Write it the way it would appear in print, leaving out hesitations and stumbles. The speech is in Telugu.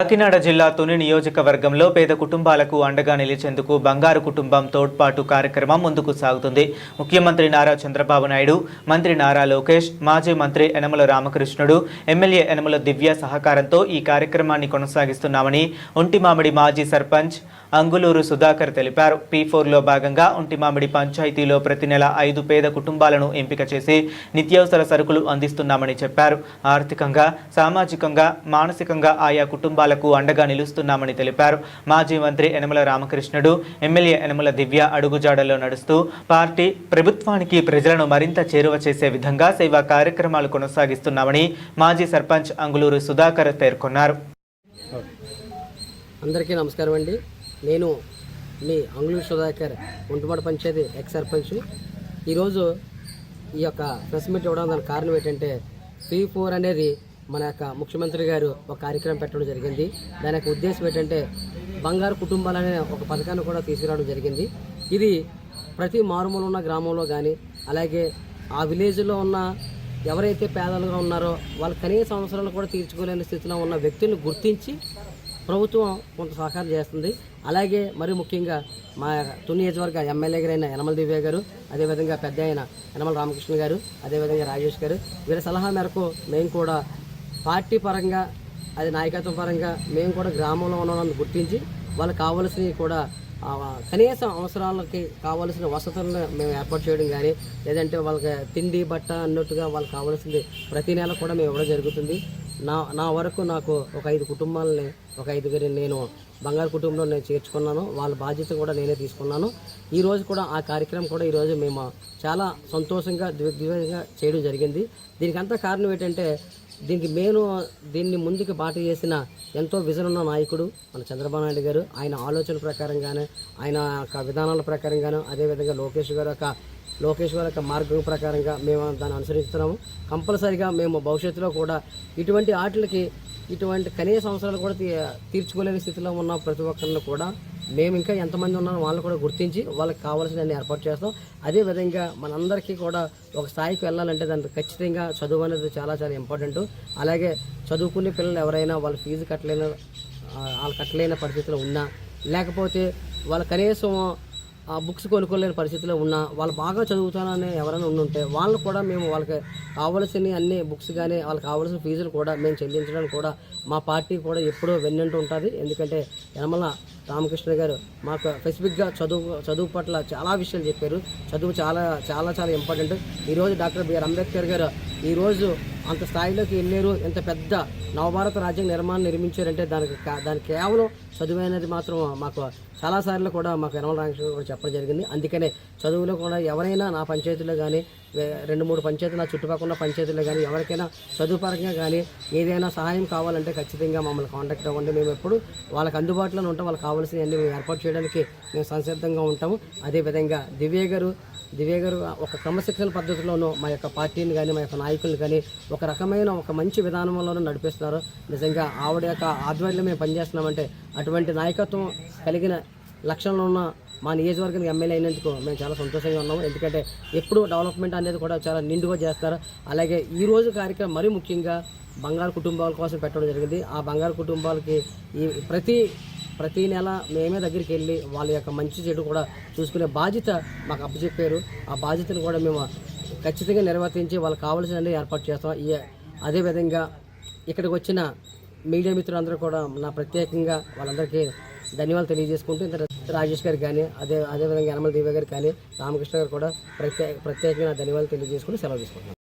కాకినాడ జిల్లా తుని నియోజకవర్గంలో పేద కుటుంబాలకు అండగా నిలిచేందుకు బంగారు కుటుంబం తోడ్పాటు కార్యక్రమం ముందుకు సాగుతుంది. ముఖ్యమంత్రి నారా చంద్రబాబు నాయుడు, మంత్రి నారా లోకేష్, మాజీ మంత్రి యనమల రామకృష్ణుడు, ఎమ్మెల్యే యనమల దివ్య సహకారంతో ఈ కార్యక్రమాన్ని కొనసాగిస్తున్నామని ఒంటిమామిడి మాజీ సర్పంచ్ అంగులూరు సుధాకర్ తెలిపారు. P4లో భాగంగా ఒంటిమామిడి పంచాయతీలో ప్రతి నెల 5 పేద కుటుంబాలను ఎంపిక చేసి నిత్యావసర సరుకులు అందిస్తున్నామని చెప్పారు. ఆర్థికంగా, సామాజికంగా, మానసికంగా ఆయా కుటుంబాలకు అండగా నిలుస్తున్నామని తెలిపారు. మాజీ మంత్రి యనమల రామకృష్ణుడు, ఎమ్మెల్యే యనమల దివ్య అడుగుజాడల్లో నడుస్తూ పార్టీ, ప్రభుత్వానికి ప్రజలను మరింత చేరువ చేసే విధంగా సేవా కార్యక్రమాలు కొనసాగిస్తున్నామని మాజీ సర్పంచ్ అంగులూరు సుధాకర్ పేర్కొన్నారు. అందరికీ నమస్కారం అండి. నేను మీ అంగులూరు సుధాకర్, ఒంటిమామిడి పంచాయతీ ఎక్స్ సర్పంచ్. ఈరోజు ఈ యొక్క ప్రెస్ మీట్ ఇవ్వడం దానికి కారణం ఏంటంటే P4 అనేది మన యొక్క ముఖ్యమంత్రి గారు ఒక కార్యక్రమం పెట్టడం జరిగింది. దాని యొక్క ఉద్దేశం ఏంటంటే బంగారు కుటుంబాలనే ఒక పథకాన్ని కూడా తీసుకురావడం జరిగింది. ఇది ప్రతి మారుమూల ఉన్న గ్రామంలో కానీ, అలాగే ఆ విలేజ్లో ఉన్న ఎవరైతే పేదలుగా ఉన్నారో వాళ్ళ కనీస అవసరాలు కూడా తీర్చుకోలేని స్థితిలో ఉన్న వ్యక్తులను గుర్తించి ప్రభుత్వం కొంత సహకారం చేస్తుంది. అలాగే మరి ముఖ్యంగా మా తుని నియోజకవర్గ ఎమ్మెల్యే గారైన యనమల దివ్య గారు, అదేవిధంగా పెద్ద అయిన యనమల రామకృష్ణ గారు, అదేవిధంగా రాజేష్ గారు, వీళ్ళ సలహా మేరకు మేము కూడా పార్టీ పరంగా, అది నాయకత్వం పరంగా మేము కూడా గ్రామంలో ఉన్న వాళ్ళని గుర్తించి వాళ్ళకి కావాల్సినవి కూడా కనీస అవసరాలకి కావాల్సిన వసతులను మేము ఏర్పాటు చేయడం కానీ, లేదంటే వాళ్ళకి తిండి బట్ట అన్నట్టుగా వాళ్ళకి కావాల్సింది ప్రతి నెల కూడా మేము ఇవ్వడం జరుగుతుంది. నా వరకు నాకు ఒక 5 కుటుంబాలని, ఒక 5 నేను బంగారు కుటుంబంలో నేను చేర్చుకున్నాను. వాళ్ళ బాధ్యత కూడా నేనే తీసుకున్నాను. ఈరోజు కూడా ఆ కార్యక్రమం కూడా ఈరోజు మేము చాలా సంతోషంగా దిగ్విజయంగా చేయడం జరిగింది. దీనికి అంతా కారణం ఏంటంటే దీన్ని ముందుకు బాట చేసిన ఎంతో విజన్ ఉన్న నాయకుడు మన చంద్రబాబు నాయుడు గారు. ఆయన ఆలోచన ప్రకారంగానే, ఆయన యొక్క విధానాల ప్రకారంగాను, అదేవిధంగా లోకేష్ గారి యొక్క మార్గం ప్రకారంగా మేము దాన్ని అనుసరిస్తున్నాము. కంపల్సరిగా మేము భవిష్యత్తులో కూడా ఇటువంటి ఆటలకి, ఇటువంటి కనీస అవసరాలు కూడా తీర్చుకోలేని స్థితిలో ఉన్న ప్రతి ఒక్కరిని కూడా మేము ఇంకా ఎంతమంది ఉన్నారో వాళ్ళని కూడా గుర్తించి వాళ్ళకి కావాల్సినవన్నీ ఏర్పాటు చేస్తాం. అదేవిధంగా మనందరికీ కూడా ఒక స్థాయికి వెళ్ళాలంటే దానికి ఖచ్చితంగా చదువు అనేది చాలా చాలా ఇంపార్టెంట్. అలాగే చదువుకునే పిల్లలు ఎవరైనా వాళ్ళ ఫీజు కట్టలేని పరిస్థితిలో ఉన్నా, లేకపోతే వాళ్ళ కనీసం బుక్స్ కొనుక్కోలేని పరిస్థితిలో ఉన్నా, వాళ్ళు బాగా చదువుతానని ఎవరైనా ఉండుంటే వాళ్ళు కూడా మేము వాళ్ళకి కావాల్సిన అన్ని బుక్స్ కానీ, వాళ్ళకి కావాల్సిన ఫీజులు కూడా మేము చెల్లించడానికి కూడా మా పార్టీ కూడా ఎప్పుడూ వెన్నంటూ ఉంటుంది. ఎందుకంటే యనమల రామకృష్ణ గారు మాకు స్పెసిఫిక్గా చదువు పట్ల చాలా విషయాలు చెప్పారు. చదువు చాలా చాలా చాలా ఇంపార్టెంట్. ఈరోజు డాక్టర్ బిఆర్ అంబేద్కర్ గారు ఈరోజు అంత స్థాయిలోకి వెళ్ళారు. ఎంత పెద్ద నవభారత రాజ్యాంగ నిర్మాణం నిర్మించారంటే దానికి కేవలం చదువు అనేది మాత్రం మాకు చాలాసార్లు కూడా మాకు యనమల రామకృష్ణ కూడా చెప్పడం జరిగింది. అందుకనే చదువులో కూడా ఎవరైనా నా పంచాయతీలో కానీ, 2-3 పంచాయతీలు నా చుట్టుపక్కల పంచాయతీలో కానీ ఎవరికైనా చదువు పరంగా కానీ ఏదైనా సహాయం కావాలంటే ఖచ్చితంగా మమ్మల్ని కాంటాక్ట్ అవ్వండి. మేము ఎప్పుడు వాళ్ళకి అందుబాటులోనే ఉంటాం. వాళ్ళకి కావాల్సినవన్నీ మేము ఏర్పాటు చేయడానికి మేము సంసిద్ధంగా ఉంటాము. అదేవిధంగా దివ్య గారు ఒక క్రమశిక్షణ పద్ధతిలోనూ మా యొక్క పార్టీని కానీ, మా యొక్క నాయకులను కానీ ఒక రకమైన ఒక మంచి విధానంలోనూ నడిపిస్తున్నారు. నిజంగా ఆవిడ యొక్క ఆధ్వర్యంలో మేము పనిచేస్తున్నామంటే అటువంటి నాయకత్వం కలిగిన లక్షణంలో ఉన్న మా నియోజకవర్గానికి ఎమ్మెల్యే అయినందుకు మేము చాలా సంతోషంగా ఉన్నాము. ఎందుకంటే ఎప్పుడు డెవలప్మెంట్ అనేది కూడా చాలా నిండుగా చేస్తారు. అలాగే ఈరోజు కార్యక్రమం మరీ ముఖ్యంగా బంగారు కుటుంబాల కోసం పెట్టడం జరిగింది. ఆ బంగారు కుటుంబాలకి ఈ ప్రతి నెల మేమే దగ్గరికి వెళ్ళి వాళ్ళ యొక్క మంచి చెడు కూడా చూసుకునే బాధ్యత మాకు అప్పచెప్పారు. ఆ బాధ్యతను కూడా మేము ఖచ్చితంగా నిర్వర్తించి వాళ్ళకి కావాల్సినవి ఏర్పాటు చేస్తాం. అదేవిధంగా ఇక్కడికి వచ్చిన మీడియా మిత్రులందరూ కూడా నా ప్రత్యేకంగా వాళ్ళందరికీ ధన్యవాదాలు తెలియజేసుకుంటూ, ఇంత రాజేష్ గారికి కానీ, అదేవిధంగా యనమల దివ్య గారికి కానీ, రామకృష్ణ గారు కూడా ప్రత్యేకంగా ధన్యవాదాలు తెలియజేసుకుంటూ సెలవు తీసుకుంటున్నాను.